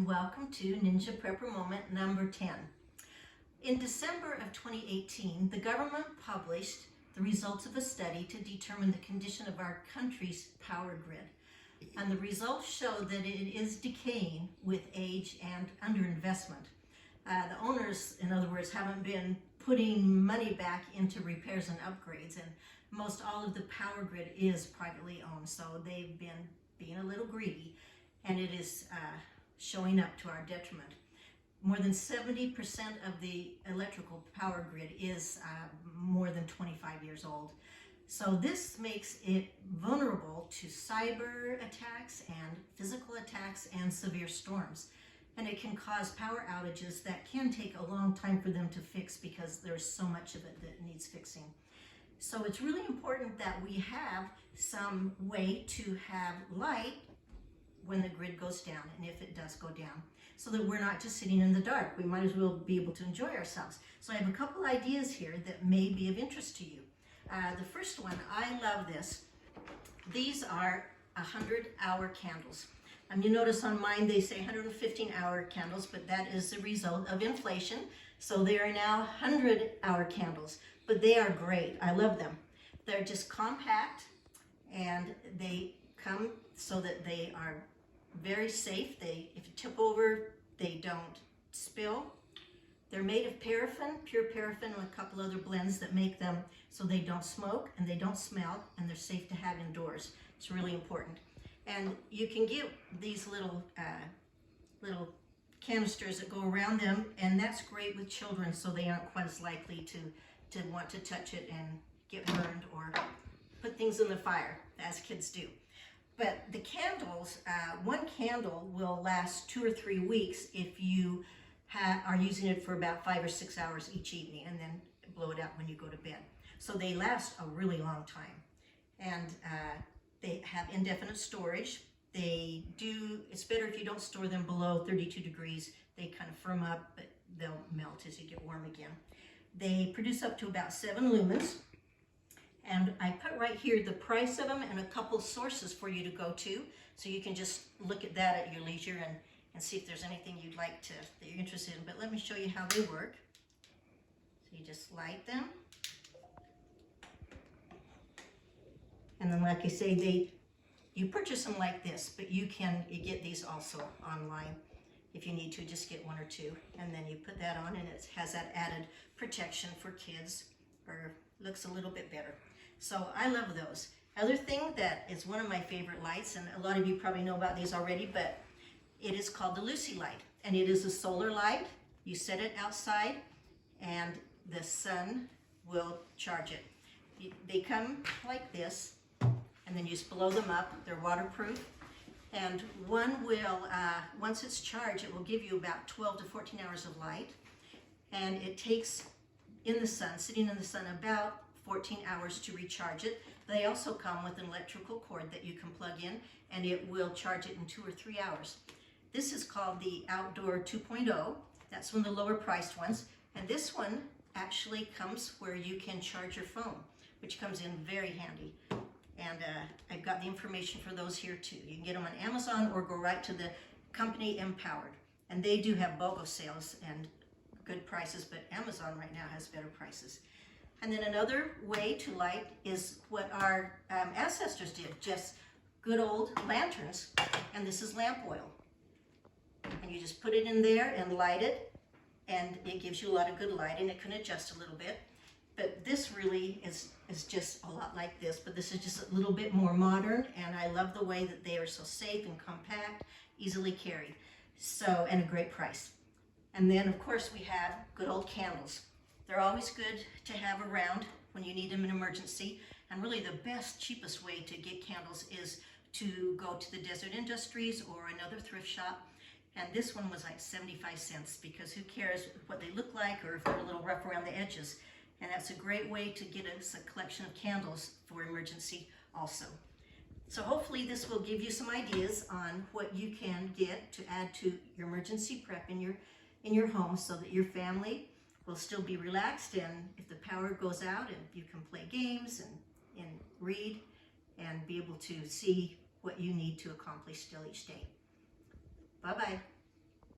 and welcome to Ninja Prepper Moment number 10. In December of 2018, the government published the results of a study to determine the condition of our country's power grid. And the results show that it is decaying with age and underinvestment. The owners, in other words, haven't been putting money back into repairs and upgrades, and most all of the power grid is privately owned, so they've been being a little greedy, and it is showing up to our detriment. More than 70% of the electrical power grid is more than 25 years old. So this makes it vulnerable to cyber attacks and physical attacks and severe storms. And it can cause power outages that can take a long time for them to fix because there's so much of it that needs fixing. So it's really important that we have some way to have light when the grid goes down, and if it does go down, so that we're not just sitting in the dark. We might as well be able to enjoy ourselves. So I have a couple ideas here that may be of interest to you. The first one, I love this. These are 100-hour candles. You notice on mine they say 115-hour candles, but that is the result of inflation. So they are now 100-hour candles, but they are great. I love them. They're just compact, and they come so that they are very safe. If you tip over, they don't spill. They're made of paraffin, pure paraffin, and a couple other blends that make them so they don't smoke and they don't smell, and they're safe to have indoors. It's really important. And you can get these little canisters that go around them, and that's great with children, so they aren't quite as likely to want to touch it and get burned or put things in the fire as kids do. But the candles, one candle will last 2 or 3 weeks if you are using it for about 5 or 6 hours each evening, and then blow it out when you go to bed. So they last a really long time, and they have indefinite storage. It's better if you don't store them below 32 degrees. They kind of firm up, but they'll melt as you get warm again. They produce up to about 7 lumens. And I put right here the price of them and a couple sources for you to go to, so you can just look at that at your leisure and see if there's anything you'd like that you're interested in. But let me show you how they work. So you just light them. And then, like I say, you purchase them like this, but you get these also online if you need to. Just get 1 or 2, and then you put that on, and it has that added protection for kids, or looks a little bit better. So I love those. Other thing that is one of my favorite lights, and a lot of you probably know about these already, but it is called the Lucy light, and it is a solar light. You set it outside, and the sun will charge it. They come like this, and then you just blow them up. They're waterproof, and one will, once it's charged, it will give you about 12 to 14 hours of light, and it takes in the sun, sitting in the sun, about 14 hours to recharge it. They also come with an electrical cord that you can plug in, and it will charge it in 2 or 3 hours. This is called the Outdoor 2.0. That's one of the lower priced ones. And this one actually comes where you can charge your phone, which comes in very handy. And I've got the information for those here too. You can get them on Amazon or go right to the company Empowered. And they do have BOGO sales and good prices, but Amazon right now has better prices. And then another way to light is what our ancestors did, just good old lanterns, and this is lamp oil. And you just put it in there and light it, and it gives you a lot of good light, and it can adjust a little bit. But this really is just a lot like this, but this is just a little bit more modern, and I love the way that they are so safe and compact, easily carried. So, and a great price. And then, of course, we have good old candles. They're always good to have around when you need them in emergency. And really the best, cheapest way to get candles is to go to the Desert Industries or another thrift shop. And this one was like 75 cents, because who cares what they look like or if they're a little rough around the edges. And that's a great way to get us a collection of candles for emergency also. So hopefully this will give you some ideas on what you can get to add to your emergency prep in your home, so that your family will still be relaxed, and if the power goes out, and you can play games and read and be able to see what you need to accomplish still each day. Bye-bye.